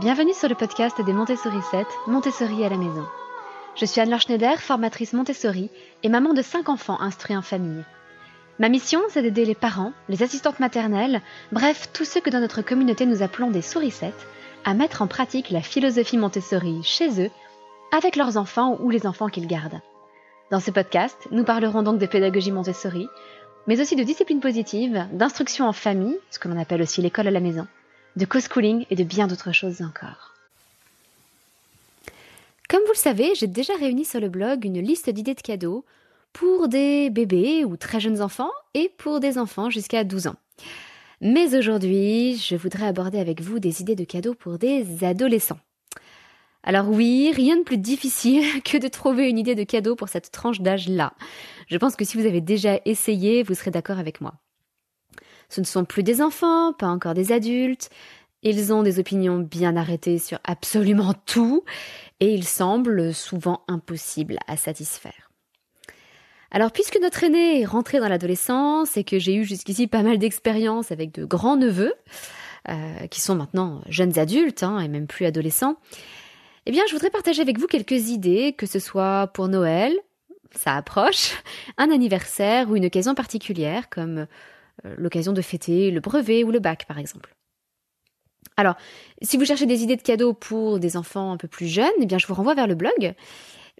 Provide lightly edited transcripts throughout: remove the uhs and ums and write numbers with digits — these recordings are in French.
Bienvenue sur le podcast des Montessori 7, Montessori à la maison. Je suis Anne-Laure Schneider, formatrice Montessori et maman de 5 enfants instruits en famille. Ma mission, c'est d'aider les parents, les assistantes maternelles, bref, tous ceux que dans notre communauté nous appelons des sourissettes, à mettre en pratique la philosophie Montessori chez eux, avec leurs enfants ou les enfants qu'ils gardent. Dans ce podcast, nous parlerons donc de pédagogie Montessori, mais aussi de discipline positive, d'instruction en famille, ce que l'on appelle aussi l'école à la maison, de co-schooling et de bien d'autres choses encore. Comme vous le savez, j'ai déjà réuni sur le blog une liste d'idées de cadeaux pour des bébés ou très jeunes enfants et pour des enfants jusqu'à 12 ans. Mais aujourd'hui, je voudrais aborder avec vous des idées de cadeaux pour des adolescents. Alors oui, rien de plus difficile que de trouver une idée de cadeau pour cette tranche d'âge-là. Je pense que si vous avez déjà essayé, vous serez d'accord avec moi. Ce ne sont plus des enfants, pas encore des adultes. Ils ont des opinions bien arrêtées sur absolument tout et ils semblent souvent impossibles à satisfaire. Alors puisque notre aîné est rentré dans l'adolescence et que j'ai eu jusqu'ici pas mal d'expériences avec de grands-neveux, qui sont maintenant jeunes adultes et même plus adolescents, eh bien je voudrais partager avec vous quelques idées, que ce soit pour Noël, ça approche, un anniversaire ou une occasion particulière comme l'occasion de fêter le brevet ou le bac par exemple. Alors, si vous cherchez des idées de cadeaux pour des enfants un peu plus jeunes, eh bien je vous renvoie vers le blog.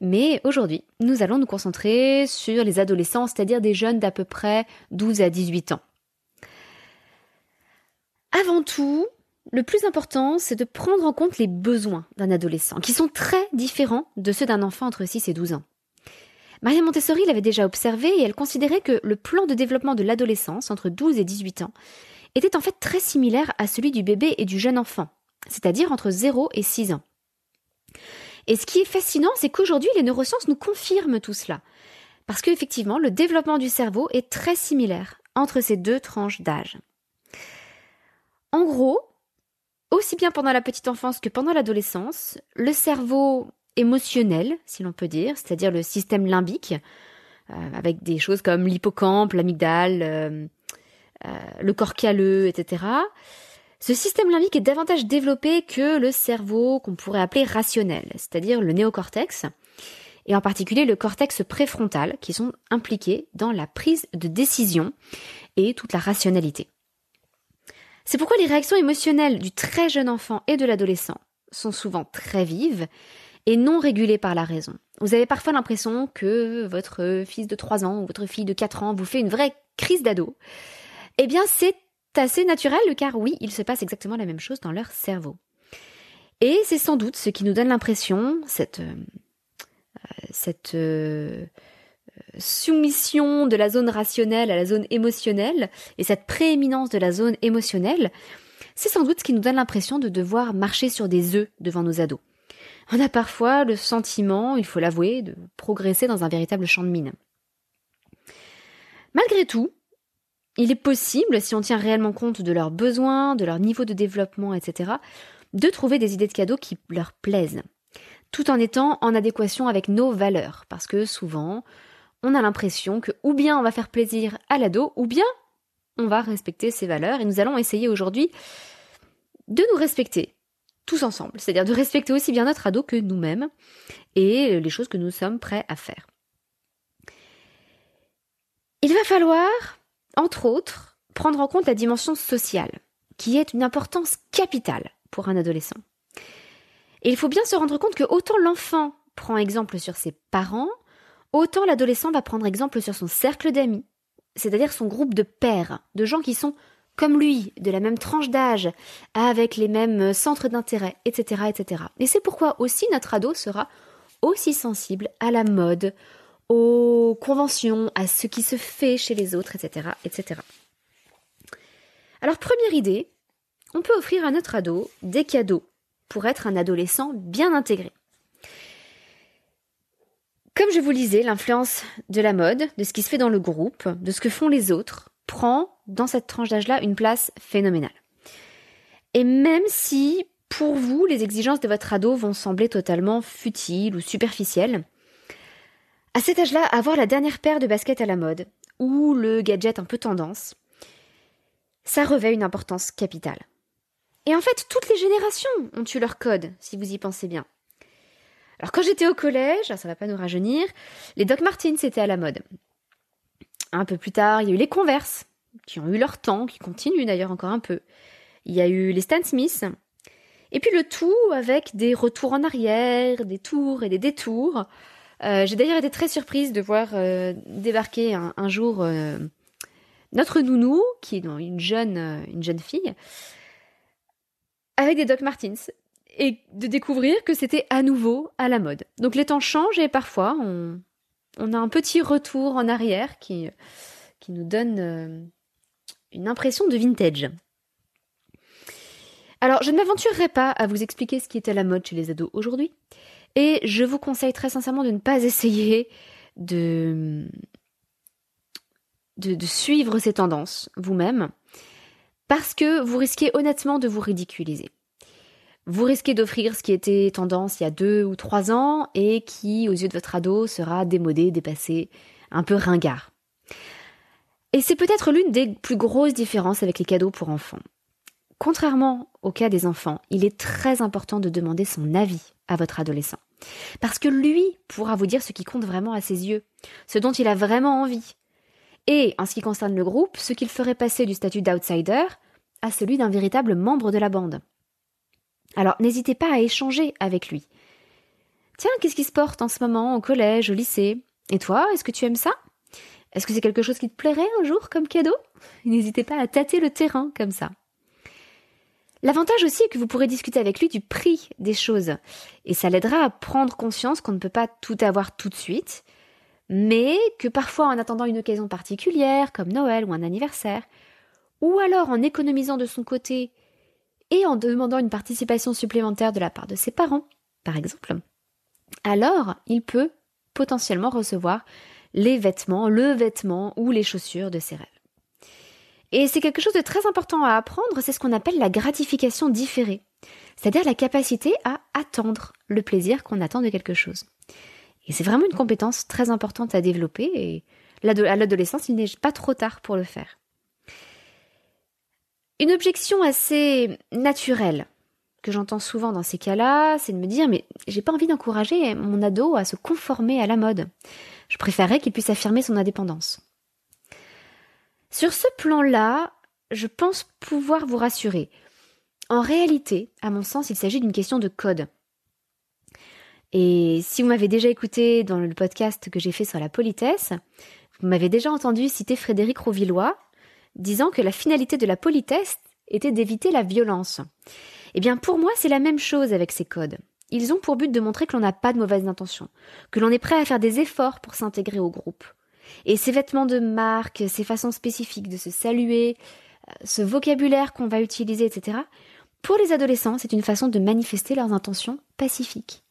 Mais aujourd'hui, nous allons nous concentrer sur les adolescents, c'est-à-dire des jeunes d'à peu près 12 à 18 ans. Avant tout, le plus important, c'est de prendre en compte les besoins d'un adolescent, qui sont très différents de ceux d'un enfant entre 6 et 12 ans. Maria Montessori l'avait déjà observé et elle considérait que le plan de développement de l'adolescence entre 12 et 18 ans était en fait très similaire à celui du bébé et du jeune enfant, c'est-à-dire entre 0 et 6 ans. Et ce qui est fascinant, c'est qu'aujourd'hui, les neurosciences nous confirment tout cela. Parce qu'effectivement, le développement du cerveau est très similaire entre ces deux tranches d'âge. En gros, aussi bien pendant la petite enfance que pendant l'adolescence, le cerveau émotionnel, si l'on peut dire, c'est-à-dire le système limbique, avec des choses comme l'hippocampe, l'amygdale, le corps calleux, etc. Ce système limbique est davantage développé que le cerveau qu'on pourrait appeler rationnel, c'est-à-dire le néocortex, et en particulier le cortex préfrontal, qui sont impliqués dans la prise de décision et toute la rationalité. C'est pourquoi les réactions émotionnelles du très jeune enfant et de l'adolescent sont souvent très vives et non régulées par la raison. Vous avez parfois l'impression que votre fils de 3 ans ou votre fille de 4 ans vous fait une vraie crise d'ado. Eh bien, c'est assez naturel, car oui, il se passe exactement la même chose dans leur cerveau. Et c'est sans doute ce qui nous donne l'impression, cette soumission de la zone rationnelle à la zone émotionnelle, et cette prééminence de la zone émotionnelle, c'est sans doute ce qui nous donne l'impression de devoir marcher sur des œufs devant nos ados. On a parfois le sentiment, il faut l'avouer, de progresser dans un véritable champ de mine. Malgré tout, il est possible, si on tient réellement compte de leurs besoins, de leur niveau de développement, etc., de trouver des idées de cadeaux qui leur plaisent, tout en étant en adéquation avec nos valeurs, parce que souvent, on a l'impression que ou bien on va faire plaisir à l'ado, ou bien on va respecter ses valeurs, et nous allons essayer aujourd'hui de nous respecter, tous ensemble, c'est-à-dire de respecter aussi bien notre ado que nous-mêmes, et les choses que nous sommes prêts à faire. Il va falloir, entre autres, prendre en compte la dimension sociale, qui est une importance capitale pour un adolescent. Et il faut bien se rendre compte que autant l'enfant prend exemple sur ses parents, autant l'adolescent va prendre exemple sur son cercle d'amis, c'est-à-dire son groupe de pairs, de gens qui sont comme lui, de la même tranche d'âge, avec les mêmes centres d'intérêt, etc., etc. Et c'est pourquoi aussi notre ado sera aussi sensible à la mode, aux conventions, à ce qui se fait chez les autres, etc., etc. Alors, première idée, on peut offrir à notre ado des cadeaux pour être un adolescent bien intégré. Comme je vous le disais, l'influence de la mode, de ce qui se fait dans le groupe, de ce que font les autres, prend dans cette tranche d'âge-là une place phénoménale. Et même si, pour vous, les exigences de votre ado vont sembler totalement futiles ou superficielles, à cet âge-là, avoir la dernière paire de baskets à la mode, ou le gadget un peu tendance, ça revêt une importance capitale. Et en fait, toutes les générations ont eu leur code, si vous y pensez bien. Alors quand j'étais au collège, ça va pas nous rajeunir, les Doc Martens étaient à la mode. Un peu plus tard, il y a eu les Converse, qui ont eu leur temps, qui continuent d'ailleurs encore un peu. Il y a eu les Stan Smith. Et puis le tout avec des retours en arrière, des tours et des détours. J'ai d'ailleurs été très surprise de voir débarquer un jour notre nounou, qui est une jeune fille, avec des Doc Martens, et de découvrir que c'était à nouveau à la mode. Donc les temps changent et parfois on a un petit retour en arrière qui nous donne une impression de vintage. Alors, je ne m'aventurerai pas à vous expliquer ce qui est à la mode chez les ados aujourd'hui, et je vous conseille très sincèrement de ne pas essayer de suivre ces tendances vous-même, parce que vous risquez honnêtement de vous ridiculiser. Vous risquez d'offrir ce qui était tendance il y a 2 ou 3 ans et qui, aux yeux de votre ado, sera démodé, dépassé, un peu ringard. Et c'est peut-être l'une des plus grosses différences avec les cadeaux pour enfants. Contrairement au cas des enfants, il est très important de demander son avis à votre adolescent. Parce que lui pourra vous dire ce qui compte vraiment à ses yeux, ce dont il a vraiment envie. Et, en ce qui concerne le groupe, ce qu'il ferait passer du statut d'outsider à celui d'un véritable membre de la bande. Alors, n'hésitez pas à échanger avec lui. Tiens, qu'est-ce qui se porte en ce moment au collège, au lycée? Et toi, est-ce que tu aimes ça? Est-ce que c'est quelque chose qui te plairait un jour comme cadeau? N'hésitez pas à tâter le terrain comme ça. L'avantage aussi est que vous pourrez discuter avec lui du prix des choses. Et ça l'aidera à prendre conscience qu'on ne peut pas tout avoir tout de suite, mais que parfois en attendant une occasion particulière, comme Noël ou un anniversaire, ou alors en économisant de son côté et en demandant une participation supplémentaire de la part de ses parents, par exemple, alors il peut potentiellement recevoir le vêtement ou les chaussures de ses rêves. Et c'est quelque chose de très important à apprendre, c'est ce qu'on appelle la gratification différée, c'est-à-dire la capacité à attendre le plaisir qu'on attend de quelque chose. Et c'est vraiment une compétence très importante à développer, et à l'adolescence, il n'est pas trop tard pour le faire. Une objection assez naturelle que j'entends souvent dans ces cas-là, c'est de me dire « mais j'ai pas envie d'encourager mon ado à se conformer à la mode. Je préférerais qu'il puisse affirmer son indépendance. » Sur ce plan-là, je pense pouvoir vous rassurer. En réalité, à mon sens, il s'agit d'une question de code. Et si vous m'avez déjà écouté dans le podcast que j'ai fait sur la politesse, vous m'avez déjà entendu citer Frédéric Rouvillois, disant que la finalité de la politesse était d'éviter la violence. Eh bien, pour moi, c'est la même chose avec ces codes. Ils ont pour but de montrer que l'on n'a pas de mauvaises intentions, que l'on est prêt à faire des efforts pour s'intégrer au groupe. Et ces vêtements de marque, ces façons spécifiques de se saluer, ce vocabulaire qu'on va utiliser, etc., pour les adolescents, c'est une façon de manifester leurs intentions pacifiques,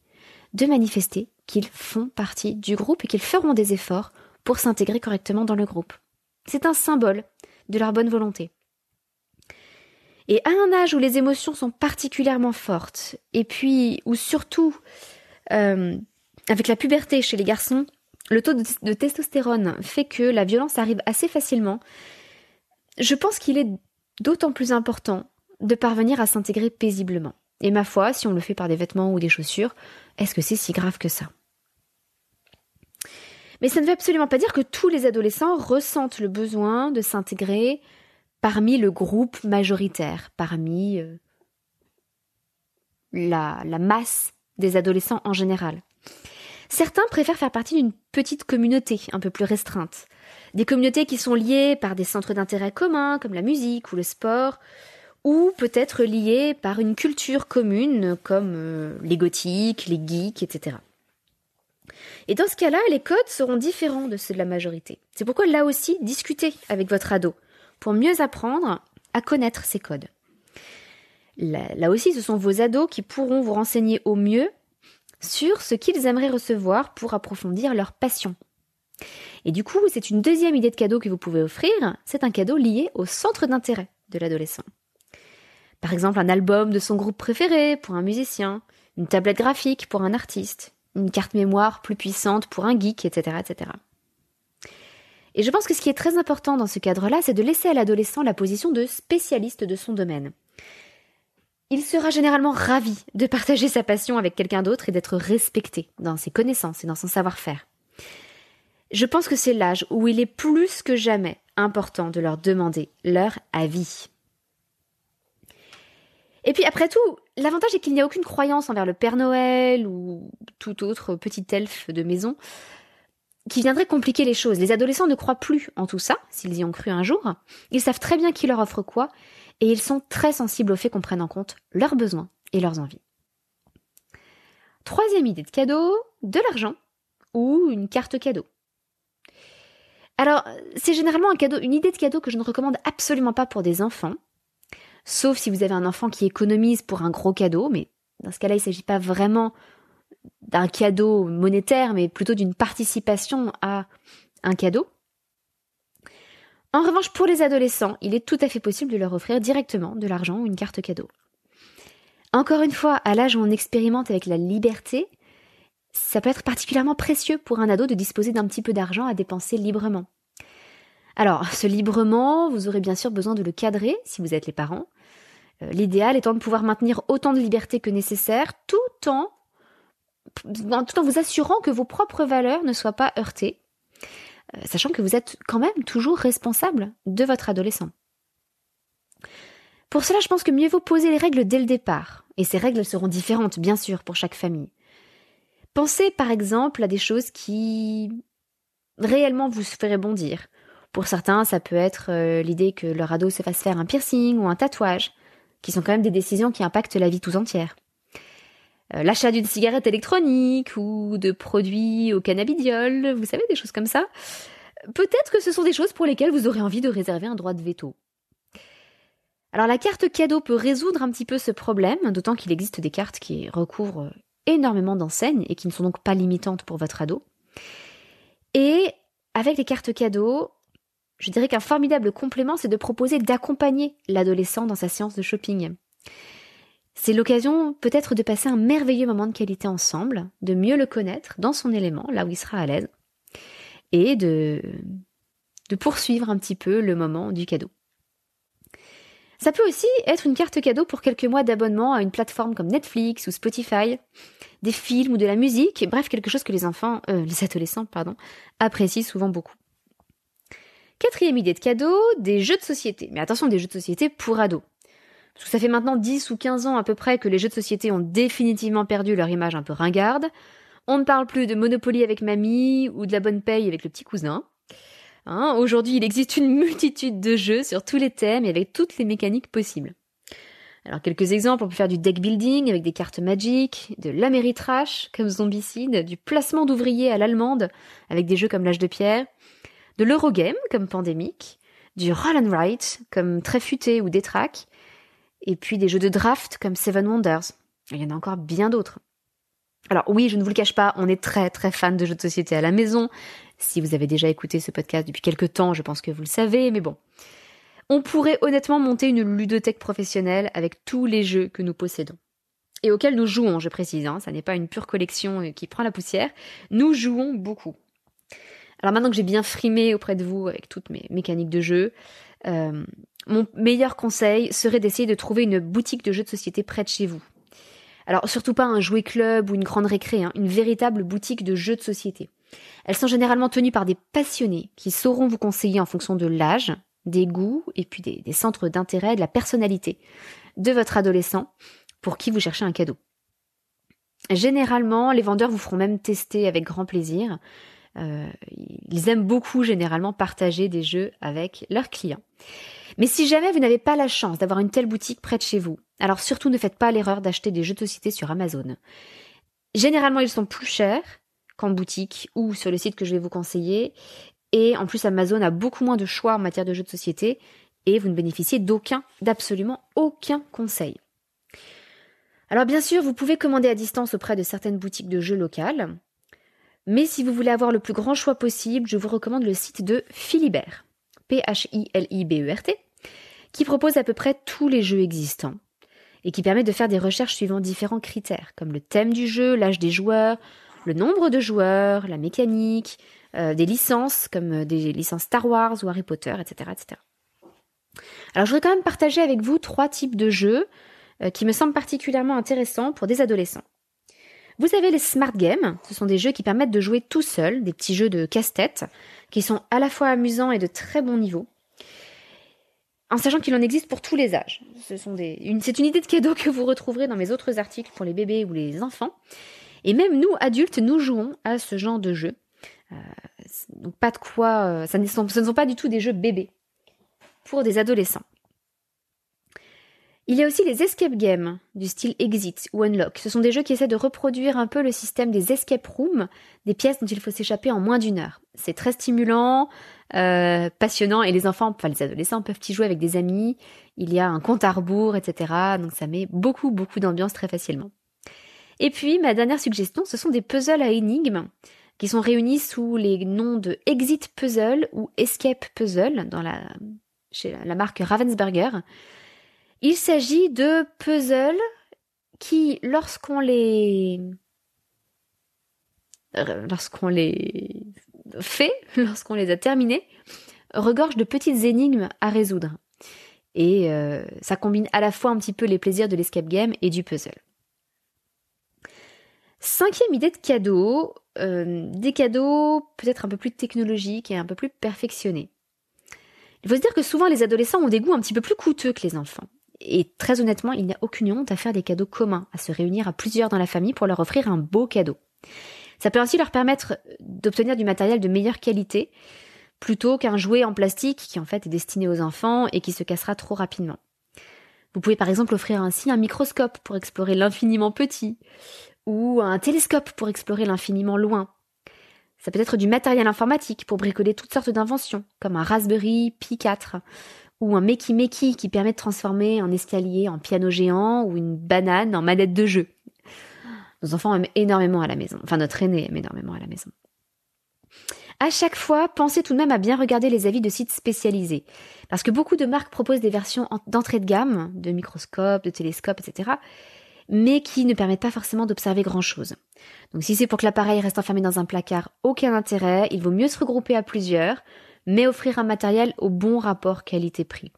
de manifester qu'ils font partie du groupe et qu'ils feront des efforts pour s'intégrer correctement dans le groupe. C'est un symbole de leur bonne volonté. Et à un âge où les émotions sont particulièrement fortes, et puis où surtout, avec la puberté chez les garçons, le taux de testostérone fait que la violence arrive assez facilement, je pense qu'il est d'autant plus important de parvenir à s'intégrer paisiblement. Et ma foi, si on le fait par des vêtements ou des chaussures, est-ce que c'est si grave que ça? Mais ça ne veut absolument pas dire que tous les adolescents ressentent le besoin de s'intégrer parmi le groupe majoritaire, parmi la masse des adolescents en général. Certains préfèrent faire partie d'une petite communauté un peu plus restreinte. Des communautés qui sont liées par des centres d'intérêt communs, comme la musique ou le sport, ou peut-être liées par une culture commune, comme les gothiques, les geeks, etc. Et dans ce cas-là, les codes seront différents de ceux de la majorité. C'est pourquoi là aussi, discutez avec votre ado, pour mieux apprendre à connaître ces codes. Là aussi, ce sont vos ados qui pourront vous renseigner au mieux sur ce qu'ils aimeraient recevoir pour approfondir leur passion. Et du coup, c'est une deuxième idée de cadeau que vous pouvez offrir, c'est un cadeau lié au centre d'intérêt de l'adolescent. Par exemple, un album de son groupe préféré pour un musicien, une tablette graphique pour un artiste, une carte mémoire plus puissante pour un geek, etc., etc. Et je pense que ce qui est très important dans ce cadre-là, c'est de laisser à l'adolescent la position de spécialiste de son domaine. il sera généralement ravi de partager sa passion avec quelqu'un d'autre et d'être respecté dans ses connaissances et dans son savoir-faire. Je pense que c'est l'âge où il est plus que jamais important de leur demander leur avis. Et puis après tout, l'avantage est qu'il n'y a aucune croyance envers le Père Noël ou tout autre petit elfe de maison qui viendrait compliquer les choses. Les adolescents ne croient plus en tout ça, s'ils y ont cru un jour. Ils savent très bien qui leur offre quoi, et ils sont très sensibles au fait qu'on prenne en compte leurs besoins et leurs envies. Troisième idée de cadeau, de l'argent ou une carte cadeau. Alors, c'est généralement une idée de cadeau que je ne recommande absolument pas pour des enfants, sauf si vous avez un enfant qui économise pour un gros cadeau, mais dans ce cas-là, il ne s'agit pas vraiment d'un cadeau monétaire, mais plutôt d'une participation à un cadeau. En revanche, pour les adolescents, il est tout à fait possible de leur offrir directement de l'argent ou une carte cadeau. Encore une fois, à l'âge où on expérimente avec la liberté, ça peut être particulièrement précieux pour un ado de disposer d'un petit peu d'argent à dépenser librement. Alors, ce librement, vous aurez bien sûr besoin de le cadrer si vous êtes les parents. L'idéal étant de pouvoir maintenir autant de liberté que nécessaire, tout en vous assurant que vos propres valeurs ne soient pas heurtées, sachant que vous êtes quand même toujours responsable de votre adolescent. Pour cela, je pense que mieux vaut poser les règles dès le départ, et ces règles seront différentes, bien sûr, pour chaque famille. Pensez par exemple à des choses qui réellement vous feraient bondir. Pour certains, ça peut être l'idée que leur ado se fasse faire un piercing ou un tatouage, qui sont quand même des décisions qui impactent la vie tout entière. L'achat d'une cigarette électronique ou de produits au cannabidiol, vous savez, des choses comme ça. Peut-être que ce sont des choses pour lesquelles vous aurez envie de réserver un droit de veto. Alors la carte cadeau peut résoudre un petit peu ce problème, d'autant qu'il existe des cartes qui recouvrent énormément d'enseignes et qui ne sont donc pas limitantes pour votre ado. Et avec les cartes cadeaux, je dirais qu'un formidable complément, c'est de proposer d'accompagner l'adolescent dans sa séance de shopping. C'est l'occasion peut-être de passer un merveilleux moment de qualité ensemble, de mieux le connaître dans son élément, là où il sera à l'aise, et de poursuivre un petit peu le moment du cadeau. Ça peut aussi être une carte cadeau pour quelques mois d'abonnement à une plateforme comme Netflix ou Spotify, des films ou de la musique, bref, quelque chose que les adolescents, apprécient souvent beaucoup. Quatrième idée de cadeau, des jeux de société. Mais attention, des jeux de société pour ados. Parce que ça fait maintenant 10 ou 15 ans à peu près que les jeux de société ont définitivement perdu leur image un peu ringarde. On ne parle plus de Monopoly avec mamie ou de la bonne paye avec le petit cousin. Aujourd'hui, il existe une multitude de jeux sur tous les thèmes et avec toutes les mécaniques possibles. Alors, quelques exemples, on peut faire du deck building avec des cartes Magic, de l'Améritrash comme Zombicide, du placement d'ouvriers à l'allemande avec des jeux comme l'Âge de Pierre, de l'Eurogame comme Pandémique, du Roll and Write comme Très Futé ou Détraque, et puis des jeux de draft comme Seven Wonders. Il y en a encore bien d'autres. Alors oui, je ne vous le cache pas, on est très très fan de jeux de société à la maison. Si vous avez déjà écouté ce podcast depuis quelques temps, je pense que vous le savez, mais bon. On pourrait honnêtement monter une ludothèque professionnelle avec tous les jeux que nous possédons. Et auxquels nous jouons, je précise, ça n'est pas une pure collection qui prend la poussière. Nous jouons beaucoup. Alors maintenant que j'ai bien frimé auprès de vous avec toutes mes mécaniques de jeu, mon meilleur conseil serait d'essayer de trouver une boutique de jeux de société près de chez vous. Alors surtout pas un jouet club ou une grande récré, une véritable boutique de jeux de société. Elles sont généralement tenues par des passionnés qui sauront vous conseiller en fonction de l'âge, des goûts et puis des centres d'intérêt, de la personnalité de votre adolescent pour qui vous cherchez un cadeau. Généralement, les vendeurs vous feront même tester avec grand plaisir. Ils aiment beaucoup généralement partager des jeux avec leurs clients. Mais si jamais vous n'avez pas la chance d'avoir une telle boutique près de chez vous, alors surtout ne faites pas l'erreur d'acheter des jeux de société sur Amazon. Généralement, ils sont plus chers qu'en boutique ou sur le site que je vais vous conseiller. Et en plus, Amazon a beaucoup moins de choix en matière de jeux de société et vous ne bénéficiez d'absolument aucun conseil. Alors bien sûr, vous pouvez commander à distance auprès de certaines boutiques de jeux locales. Mais si vous voulez avoir le plus grand choix possible, je vous recommande le site de Philibert, Philibert, qui propose à peu près tous les jeux existants et qui permet de faire des recherches suivant différents critères, comme le thème du jeu, l'âge des joueurs, le nombre de joueurs, la mécanique, des licences, comme des licences Star Wars ou Harry Potter, etc., etc. Alors je voudrais quand même partager avec vous 3 types de jeux qui me semblent particulièrement intéressants pour des adolescents. Vous avez les smart games, ce sont des jeux qui permettent de jouer tout seul, des petits jeux de casse-tête, qui sont à la fois amusants et de très bon niveau, en sachant qu'il en existe pour tous les âges. C'est une idée de cadeau que vous retrouverez dans mes autres articles pour les bébés ou les enfants. Et même nous, adultes, nous jouons à ce genre de jeu. Donc pas de quoi... ce ne sont pas du tout des jeux bébés pour des adolescents. Il y a aussi les escape games du style Exit ou Unlock. Ce sont des jeux qui essaient de reproduire un peu le système des escape rooms, des pièces dont il faut s'échapper en moins d'1 heure. C'est très stimulant, passionnant, et les adolescents peuvent y jouer avec des amis. Il y a un compte à rebours, etc. Donc ça met beaucoup d'ambiance très facilement. Et puis, ma dernière suggestion, ce sont des puzzles à énigmes qui sont réunis sous les noms de Exit Puzzle ou Escape Puzzle chez la marque Ravensburger. Il s'agit de puzzles qui, lorsqu'on les a terminés, regorgent de petites énigmes à résoudre. Et ça combine à la fois un petit peu les plaisirs de l'escape game et du puzzle. 5e idée de cadeau, des cadeaux peut-être un peu plus technologiques et un peu plus perfectionnés. Il faut se dire que souvent les adolescents ont des goûts un petit peu plus coûteux que les enfants. Et très honnêtement, il n'y a aucune honte à faire des cadeaux communs, à se réunir à plusieurs dans la famille pour leur offrir un beau cadeau. Ça peut ainsi leur permettre d'obtenir du matériel de meilleure qualité, plutôt qu'un jouet en plastique qui en fait est destiné aux enfants et qui se cassera trop rapidement. Vous pouvez par exemple offrir ainsi un microscope pour explorer l'infiniment petit, ou un télescope pour explorer l'infiniment loin. Ça peut être du matériel informatique pour bricoler toutes sortes d'inventions, comme un Raspberry Pi 4, ou un Makey qui permet de transformer un escalier en piano géant ou une banane en manette de jeu. Nos enfants aiment énormément à la maison, enfin notre aîné aime énormément à la maison. À chaque fois, pensez tout de même à bien regarder les avis de sites spécialisés, parce que beaucoup de marques proposent des versions d'entrée de gamme, de microscopes, de télescopes, etc., mais qui ne permettent pas forcément d'observer grand-chose. Donc si c'est pour que l'appareil reste enfermé dans un placard, aucun intérêt, il vaut mieux se regrouper à plusieurs, mais offrir un matériel au bon rapport qualité-prix.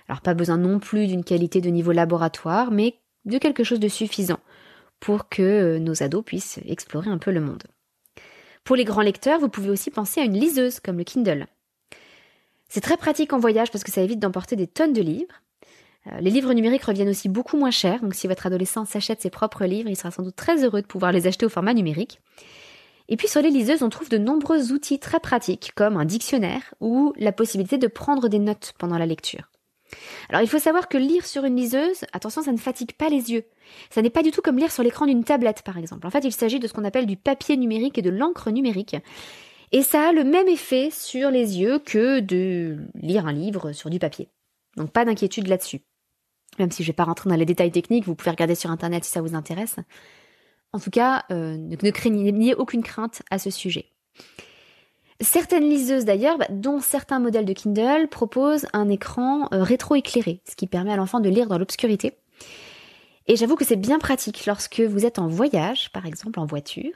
Alors pas besoin non plus d'une qualité de niveau laboratoire, mais de quelque chose de suffisant pour que nos ados puissent explorer un peu le monde. Pour les grands lecteurs, vous pouvez aussi penser à une liseuse comme le Kindle. C'est très pratique en voyage parce que ça évite d'emporter des tonnes de livres. Les livres numériques reviennent aussi beaucoup moins cher, donc si votre adolescent s'achète ses propres livres, il sera sans doute très heureux de pouvoir les acheter au format numérique. Et puis sur les liseuses, on trouve de nombreux outils très pratiques, comme un dictionnaire ou la possibilité de prendre des notes pendant la lecture. Alors il faut savoir que lire sur une liseuse, attention, ça ne fatigue pas les yeux. Ça n'est pas du tout comme lire sur l'écran d'une tablette par exemple. En fait, il s'agit de ce qu'on appelle du papier numérique et de l'encre numérique. Et ça a le même effet sur les yeux que de lire un livre sur du papier. Donc pas d'inquiétude là-dessus. Même si je ne vais pas rentrer dans les détails techniques, vous pouvez regarder sur internet si ça vous intéresse. En tout cas, n'ayez aucune crainte à ce sujet. Certaines liseuses d'ailleurs, dont certains modèles de Kindle, proposent un écran rétroéclairé, ce qui permet à l'enfant de lire dans l'obscurité. Et j'avoue que c'est bien pratique lorsque vous êtes en voyage, par exemple en voiture,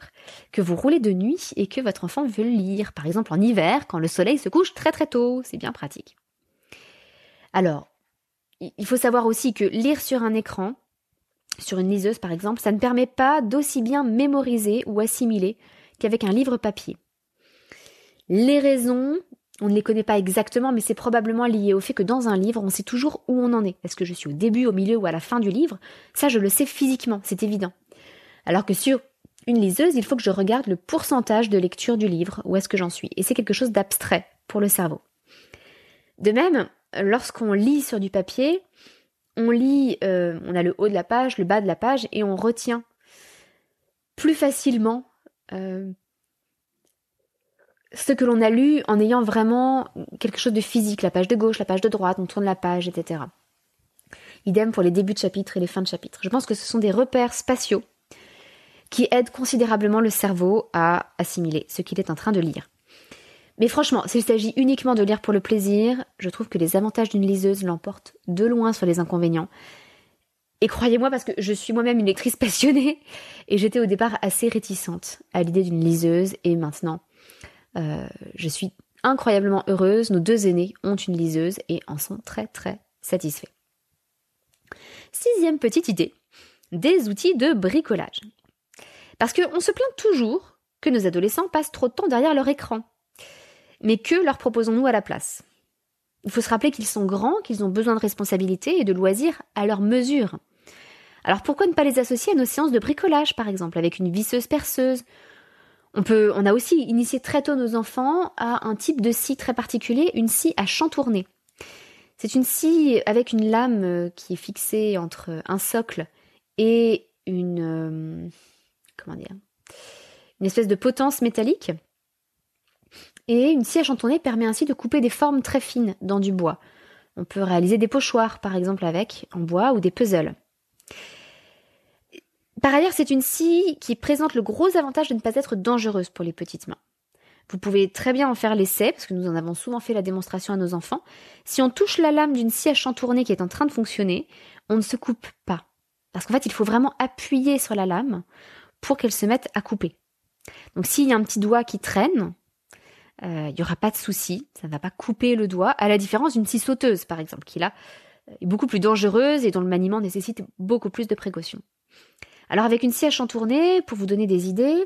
que vous roulez de nuit et que votre enfant veut lire, par exemple en hiver, quand le soleil se couche très très tôt, c'est bien pratique. Alors, il faut savoir aussi que lire sur un écran, sur une liseuse par exemple, ça ne permet pas d'aussi bien mémoriser ou assimiler qu'avec un livre papier. Les raisons, on ne les connaît pas exactement, mais c'est probablement lié au fait que dans un livre, on sait toujours où on en est. Est-ce que je suis au début, au milieu ou à la fin du livre? Ça, je le sais physiquement, c'est évident. Alors que sur une liseuse, il faut que je regarde le pourcentage de lecture du livre, où est-ce que j'en suis. Et c'est quelque chose d'abstrait pour le cerveau. De même, lorsqu'on lit sur du papier, on lit, on a le haut de la page, le bas de la page, et on retient plus facilement ce que l'on a lu en ayant vraiment quelque chose de physique, la page de gauche, la page de droite, on tourne la page, etc. Idem pour les débuts de chapitre et les fins de chapitre. Je pense que ce sont des repères spatiaux qui aident considérablement le cerveau à assimiler ce qu'il est en train de lire. Mais franchement, s'il s'agit uniquement de lire pour le plaisir, je trouve que les avantages d'une liseuse l'emportent de loin sur les inconvénients. Et croyez-moi, parce que je suis moi-même une lectrice passionnée, et j'étais au départ assez réticente à l'idée d'une liseuse, et maintenant, je suis incroyablement heureuse. Nos 2 aînés ont une liseuse et en sont très très satisfaits. 6e petite idée, des outils de bricolage. Parce qu'on se plaint toujours que nos adolescents passent trop de temps derrière leur écran. Mais que leur proposons-nous à la place ? Il faut se rappeler qu'ils sont grands, qu'ils ont besoin de responsabilités et de loisirs à leur mesure. Alors pourquoi ne pas les associer à nos séances de bricolage, par exemple, avec une visseuse perceuse ? On a aussi initié très tôt nos enfants à un type de scie très particulier, une scie à chantourner. C'est une scie avec une lame qui est fixée entre un socle et une espèce de potence métallique. Et une scie à chantourner permet ainsi de couper des formes très fines dans du bois. On peut réaliser des pochoirs, par exemple, avec en bois ou des puzzles. Par ailleurs, c'est une scie qui présente le gros avantage de ne pas être dangereuse pour les petites mains. Vous pouvez très bien en faire l'essai, parce que nous en avons souvent fait la démonstration à nos enfants. Si on touche la lame d'une scie à chantourner qui est en train de fonctionner, on ne se coupe pas. Parce qu'en fait, il faut vraiment appuyer sur la lame pour qu'elle se mette à couper. Donc s'il y a un petit doigt qui traîne, il n'y aura pas de souci, ça ne va pas couper le doigt, à la différence d'une scie sauteuse, par exemple, qui là est beaucoup plus dangereuse et dont le maniement nécessite beaucoup plus de précautions. Alors avec une scie à chantourner, pour vous donner des idées,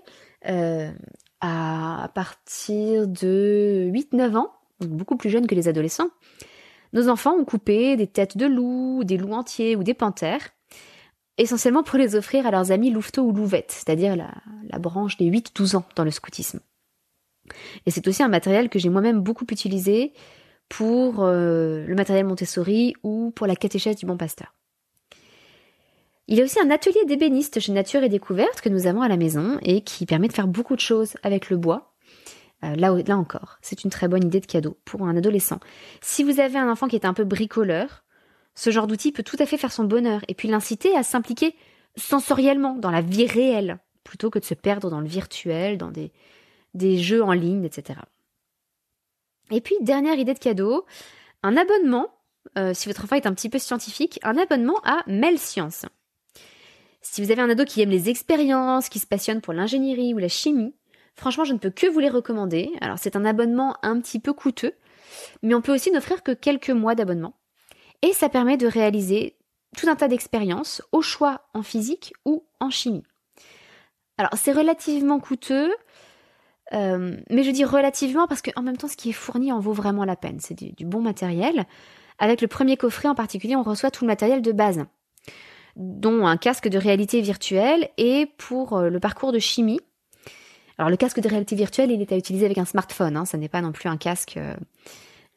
à partir de 8-9 ans, donc beaucoup plus jeunes que les adolescents, nos enfants ont coupé des têtes de loups, des loups entiers ou des panthères, essentiellement pour les offrir à leurs amis louveteaux ou louvettes, c'est-à-dire la branche des 8-12 ans dans le scoutisme. Et c'est aussi un matériel que j'ai moi-même beaucoup utilisé pour le matériel Montessori ou pour la catéchèse du Bon Pasteur. Il y a aussi un atelier d'ébéniste chez Nature et Découverte que nous avons à la maison et qui permet de faire beaucoup de choses avec le bois. Là encore, c'est une très bonne idée de cadeau pour un adolescent. Si vous avez un enfant qui est un peu bricoleur, ce genre d'outil peut tout à fait faire son bonheur et puis l'inciter à s'impliquer sensoriellement dans la vie réelle plutôt que de se perdre dans le virtuel, dans des jeux en ligne, etc. Et puis, dernière idée de cadeau, un abonnement, si votre enfant est un petit peu scientifique, un abonnement à Mel-Science. Si vous avez un ado qui aime les expériences, qui se passionne pour l'ingénierie ou la chimie, franchement, je ne peux que vous les recommander. Alors, c'est un abonnement un petit peu coûteux, mais on peut aussi n'offrir que quelques mois d'abonnement. Et ça permet de réaliser tout un tas d'expériences, au choix en physique ou en chimie. Alors, c'est relativement coûteux, mais je dis relativement parce qu'en même temps, ce qui est fourni en vaut vraiment la peine. C'est du bon matériel. Avec le premier coffret en particulier, on reçoit tout le matériel de base, dont un casque de réalité virtuelle et pour le parcours de chimie. Alors le casque de réalité virtuelle, il est à utiliser avec un smartphone, ça n'est pas non plus un casque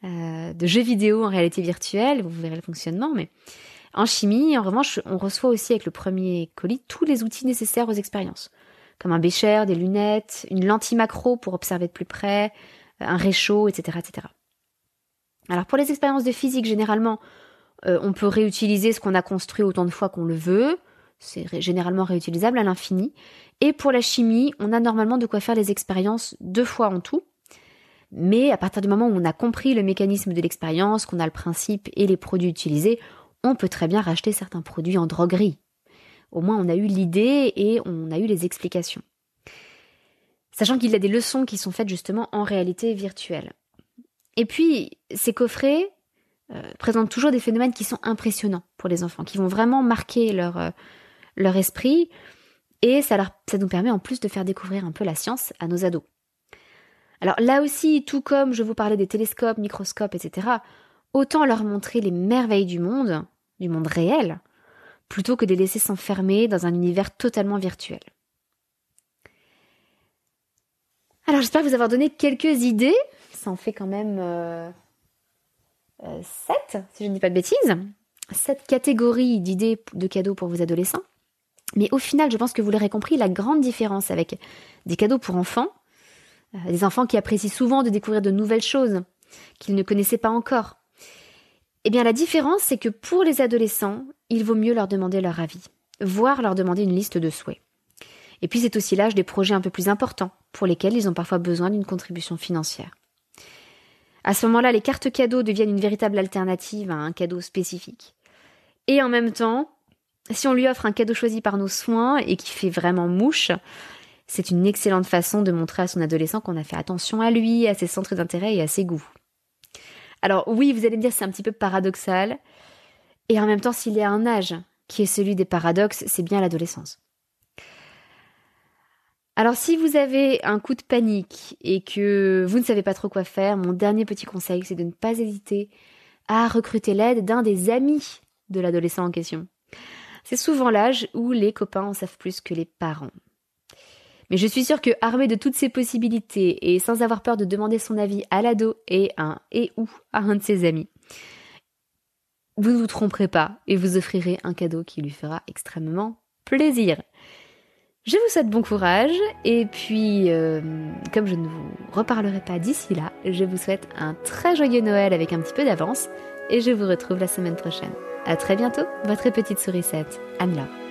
de jeu vidéo en réalité virtuelle, vous verrez le fonctionnement, mais en chimie, en revanche, on reçoit aussi avec le premier colis tous les outils nécessaires aux expériences, comme un bécher, des lunettes, une lentille macro pour observer de plus près, un réchaud, etc., etc. Alors pour les expériences de physique, généralement, on peut réutiliser ce qu'on a construit autant de fois qu'on le veut. C'est généralement réutilisable à l'infini. Et pour la chimie, on a normalement de quoi faire les expériences 2 fois en tout. Mais à partir du moment où on a compris le mécanisme de l'expérience, qu'on a le principe et les produits utilisés, on peut très bien racheter certains produits en droguerie. Au moins, on a eu l'idée et on a eu les explications. Sachant qu'il y a des leçons qui sont faites justement en réalité virtuelle. Et puis, ces coffrets présentent toujours des phénomènes qui sont impressionnants pour les enfants, qui vont vraiment marquer leur esprit, et ça nous permet en plus de faire découvrir un peu la science à nos ados. Alors là aussi, tout comme je vous parlais des télescopes, microscopes, etc., autant leur montrer les merveilles du monde réel, plutôt que de les laisser s'enfermer dans un univers totalement virtuel. Alors j'espère vous avoir donné quelques idées, ça en fait quand même 7, si je ne dis pas de bêtises, 7 catégories d'idées de cadeaux pour vos adolescents. Mais au final, je pense que vous l'aurez compris, la grande différence avec des cadeaux pour enfants, des enfants qui apprécient souvent de découvrir de nouvelles choses qu'ils ne connaissaient pas encore, eh bien la différence, c'est que pour les adolescents, il vaut mieux leur demander leur avis, voire leur demander une liste de souhaits. Et puis c'est aussi l'âge des projets un peu plus importants, pour lesquels ils ont parfois besoin d'une contribution financière. À ce moment-là, les cartes cadeaux deviennent une véritable alternative à un cadeau spécifique. Et en même temps, si on lui offre un cadeau choisi par nos soins et qui fait vraiment mouche, c'est une excellente façon de montrer à son adolescent qu'on a fait attention à lui, à ses centres d'intérêt et à ses goûts. Alors oui, vous allez me dire c'est un petit peu paradoxal, et en même temps, s'il est à un âge qui est celui des paradoxes, c'est bien l'adolescence. Alors si vous avez un coup de panique et que vous ne savez pas trop quoi faire, mon dernier petit conseil, c'est de ne pas hésiter à recruter l'aide d'un des amis de l'adolescent en question. C'est souvent l'âge où les copains en savent plus que les parents. Mais je suis sûre que, armé de toutes ces possibilités et sans avoir peur de demander son avis à l'ado ou à un de ses amis, vous ne vous tromperez pas et vous offrirez un cadeau qui lui fera extrêmement plaisir. Je vous souhaite bon courage et puis, comme je ne vous reparlerai pas d'ici là, je vous souhaite un très joyeux Noël avec un petit peu d'avance et je vous retrouve la semaine prochaine. À très bientôt, votre petite sourisette, Anne-Laure.